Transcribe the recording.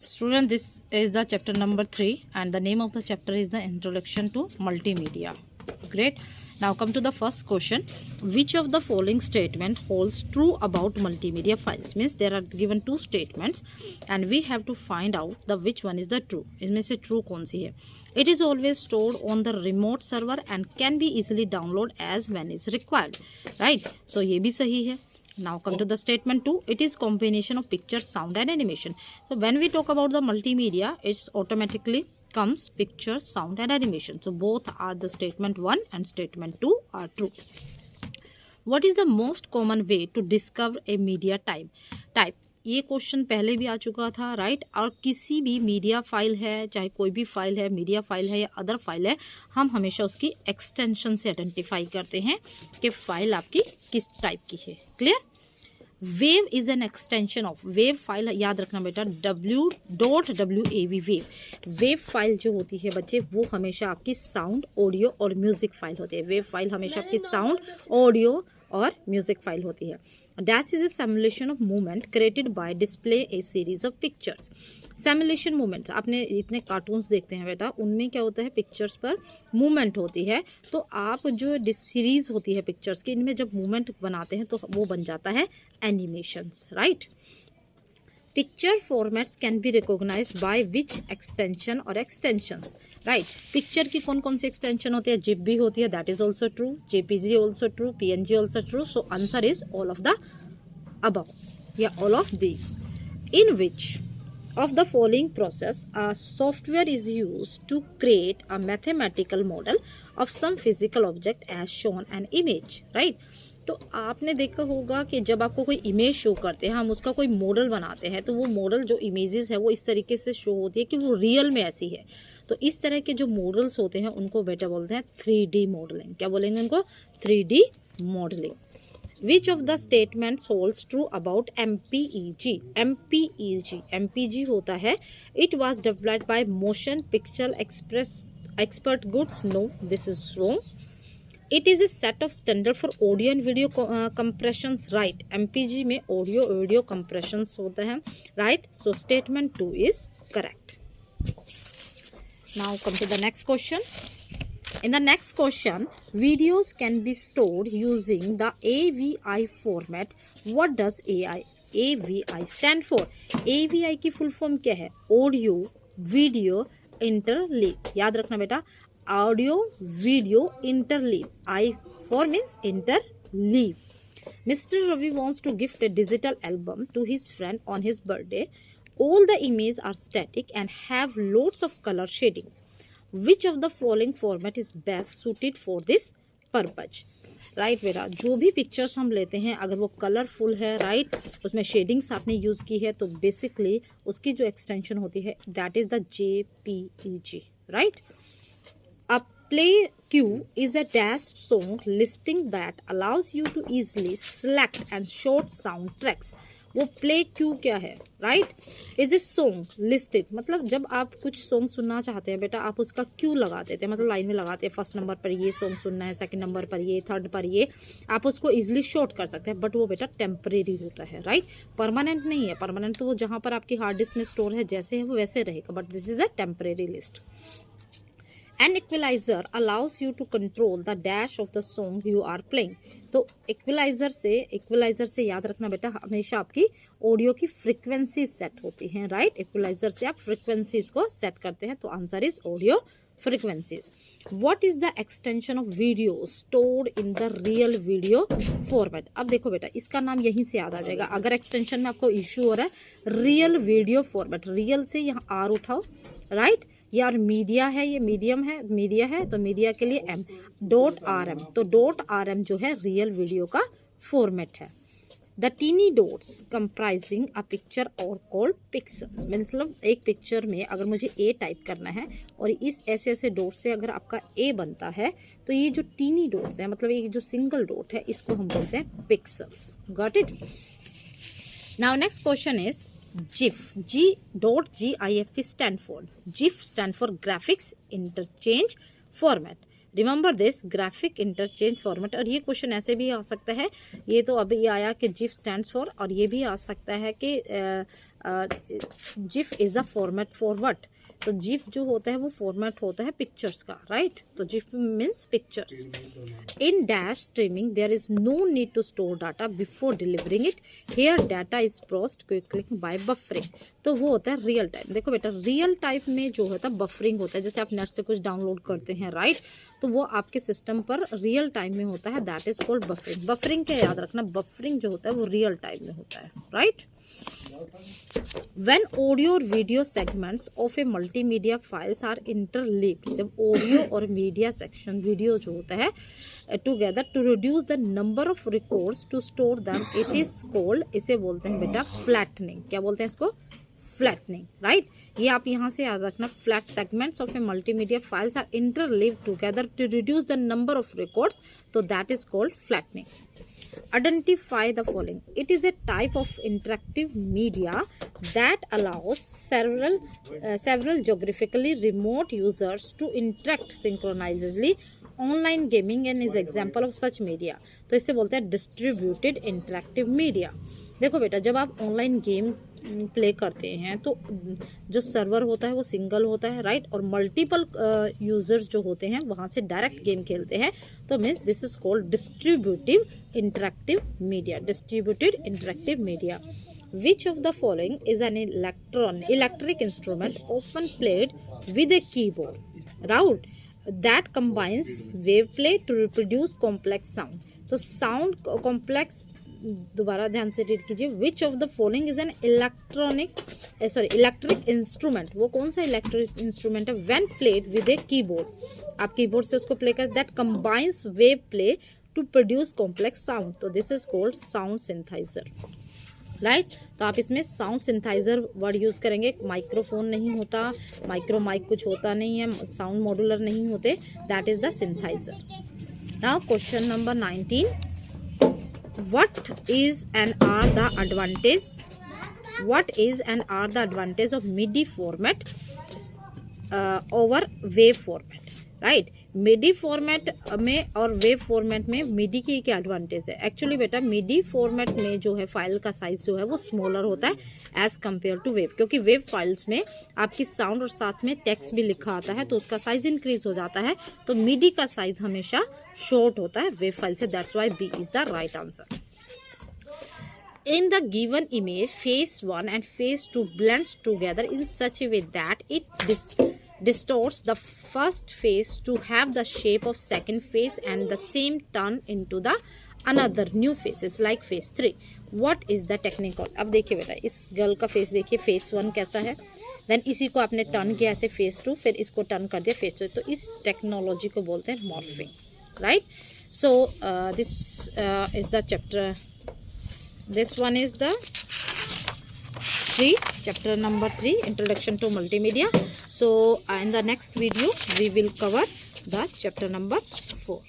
Student, this is the chapter number 3 and the name of the chapter is the Introduction to Multimedia. Great. Now come to the first question. Which of the following statement holds true about multimedia files? Means there are given two statements and we have to find out the which one is the true. इनमें से true कौन सी है? It is always stored on the remote server and can be easily downloaded as when is required. Right? So ये भी सही है. Now come to the statement 2. It is combination of picture, sound and animation. So when we talk about the multimedia, it's automatically comes picture, sound and animation. So both are the statement 1 and statement 2 are true. What is the most common way to discover a media type? ये question पहले भी आ चुका था, right? और किसी भी media file है, चाहे कोई भी फाइल है, मीडिया फाइल है या अदर फाइल है, हम हमेशा उसकी एक्सटेंशन से आइडेंटिफाई करते हैं कि फाइल आपकी किस टाइप की है. Clear? Wave is an extension of wave file. याद रखना बेटा, WAV. वेव फाइल जो होती है बच्चे, वो हमेशा आपकी साउंड, ऑडियो और म्यूजिक फाइल होती है. वेव फाइल हमेशा आपकी साउंड, ऑडियो और म्यूजिक फाइल होती है. Dash is a simulation of movement created by display A series of pictures. Simulation movements, आपने इतने कार्टून्स देखते हैं बेटा, उनमें क्या होता है, पिक्चर्स पर मूवमेंट होती है. तो आप जो सीरीज होती है पिक्चर्स की, इनमें जब मूवमेंट बनाते हैं तो वो बन जाता है animations. Right? Picture formats can be recognised by which extension or extensions. Right? Picture की कौन कौन सी एक्सटेंशन होती है? जिप भी होती है, that is also true. JPG also true. PNG also true. So answer is all of the above या all of these. In which of the following process a software is used to create a mathematical model of some physical object as shown an image. right? तो आपने देखा होगा कि जब आपको कोई image show करते हैं, हम उसका कोई मॉडल बनाते हैं, तो वो मॉडल जो इमेजेस है वो इस तरीके से शो होती है कि वो रियल में ऐसी है. तो इस तरह के जो मॉडल्स होते हैं उनको बेटा बोलते हैं 3D मॉडलिंग. क्या बोलेंगे उनको? 3D modelling. Which of the statements holds true about MPEG? MPEG होता है It was developed by Motion Picture Expert Goods. No, this is wrong. It is a set of standard for audio and video compressions. Right? MPG में audio video compressions होता है. Right? So statement 2 is correct. Now come to the next question. In the next question, videos can be stored using the AVI format. What does AVI stand for? AVI की full form क्या है? Audio Video Interleave. याद रखना बेटा, Audio Video Interleave. I for means interleave. Mr. Ravi wants to gift a digital album to his friend on his birthday. All the images are static and have lots of color shading. Which of the following format is best suited for this purpose? Right बेटा, जो भी pictures हम लेते हैं अगर वो colourful है, right, उसमें शेडिंग्स आपने यूज़ की है, तो बेसिकली उसकी जो एक्सटेंशन होती है that is the JPEG. Right? A play queue is a dash song listing that allows you to easily select and short sound tracks. वो प्ले क्यू क्या है? Right? Is a song listed, मतलब जब आप कुछ song सुनना चाहते हैं बेटा, आप उसका क्यू लगा देते हैं, मतलब लाइन में लगाते हैं. फर्स्ट नंबर पर ये सॉन्ग सुनना है, सेकंड नंबर पर ये, थर्ड पर ये, आप उसको इजीली शॉर्ट कर सकते हैं. बट वो बेटा टेम्परेरी होता है. राइट? परमानेंट नहीं है. परमानेंट तो वो जहाँ पर आपकी हार्ड डिस्क में स्टोर है जैसे है वो वैसे रहेगा, but this is a temporary list. An equalizer allows you to control the dash of the song you are playing. तो इक्वलाइजर से याद रखना बेटा, हमेशा आपकी ऑडियो की फ्रीक्वेंसी सेट होती हैं. राइट? इक्वलाइजर से आप फ्रीक्वेंसीज को सेट करते हैं. तो answer is audio frequencies. What is the extension of video stored in the real video format? अब देखो बेटा, इसका नाम यहीं से याद आ जाएगा. अगर एक्सटेंशन में आपको इश्यू हो रहा है रियल वीडियो फॉर्मेट, रियल से यहाँ R उठाओ. राइट? यार मीडिया है, ये मीडियम है, मीडिया है, तो मीडिया के लिए M. .rm. तो .rm जो है रियल वीडियो का फॉर्मेट है. The tiny dots comprising a picture are called pixels. मतलब एक पिक्चर में अगर मुझे A टाइप करना है और इस ऐसे ऐसे डॉट से अगर आपका A बनता है, तो ये जो टीनी डॉट्स हैं, मतलब ये जो सिंगल डॉट है, इसको हम बोलते हैं pixels. Got it? Now next question is GIF. GIF stand for? GIF stand for Graphics Interchange Format. Remember this graphic interchange format. और ये क्वेश्चन ऐसे भी आ सकता है, ये तो अभी आया कि जिफ स्टैंड्स फॉर, और ये भी आ सकता है कि GIF is a format for what. तो जिफ जो होता है वो फॉर्मेट होता है पिक्चर्स का, राइट। तो GIF means pictures. In dash streaming there is no need to store data before delivering it, here data is processed quickly by buffering. तो वो होता है रियल टाइम। देखो बेटा, रियल टाइम में जो होता है बफरिंग होता है, जैसे आप नेट से कुछ डाउनलोड करते हैं, राइट, तो वो आपके सिस्टम पर रियल टाइम में होता है, that is called buffering. Buffering क्या याद रखना, बफरिंग जो होता है वो रियल टाइम में होता है, right. When audio or video segments of a multimedia files are interleaved, जब ऑडियो और मीडिया सेक्शन वीडियो जो होता है together to reduce the number of records to store them, it is called, इसे बोलते हैं बेटा flattening। क्या बोलते हैं इसको? flattening, right। ये आप यहाँ से याद रखना, flat segments of a multimedia files are interleaved together to reduce the number of records, तो that is called flattening। Identify the following. It is a type of interactive media that allows several geographically remote users to interact synchronously. Online gaming and is example of such media. तो इसे बोलते हैं distributed interactive media। देखो बेटा, जब आप online game play करते हैं तो जो सर्वर होता है वो सिंगल होता है, राइट, और मल्टीपल यूजर्स जो होते हैं वहाँ से डायरेक्ट गेम खेलते हैं, तो means this is called distributive interactive media. Distributed interactive media. Which of the following is an electric instrument often played with a keyboard round that combines wave play to reproduce complex sound. तो sound complex, दोबारा ध्यान से read कीजिए, which of the following is an electric instrument. वो कौन सा electric instrument है? When played with a keyboard, आप कीबोर्ड से उसको प्ले कर, that combines wave play to produce complex sound, तो this is called sound synthesiser, right. तो आप इसमें साउंड सिंथेसाइजर वर्ड यूज़ करेंगे। माइक्रोफोन नहीं होता, माइक्रो माइक कुछ होता नहीं है, साउंड मॉड्यूलर नहीं होते, that is the synthesiser. Now question number 19, what is and are the advantage of MIDI format over wave format, right। MIDI format में और वेव फॉर्मेट में MIDI की क्या एडवांटेज है? एक्चुअली बेटा MIDI फॉर्मेट में जो है फाइल का साइज जो है वो स्मॉलर होता है एज कम्पेयर टू वेव, क्योंकि वेव फाइल्स में आपकी साउंड और साथ में टेक्स्ट भी लिखा आता है तो उसका साइज इंक्रीज हो जाता है, तो MIDI का साइज हमेशा शॉर्ट होता है वेव फाइल से, that's why B is the right answer. In the given image, phase 1 and phase 2 blends together in such a way that it distorts the first phase to have the shape of second phase and the same turn into the another new phases like phase 3. What is the technique called? अब देखिए बेटा, इस girl का face देखिए, phase 1 कैसा है, then इसी को आपने टर्न किया ऐसे phase 2, फिर इसको टर्न कर दिया phase 3, तो इस टेक्नोलॉजी को बोलते हैं morphing, right. So this is the chapter, this one is the chapter number 3, introduction to multimedia. So in the next video we will cover the chapter number 4.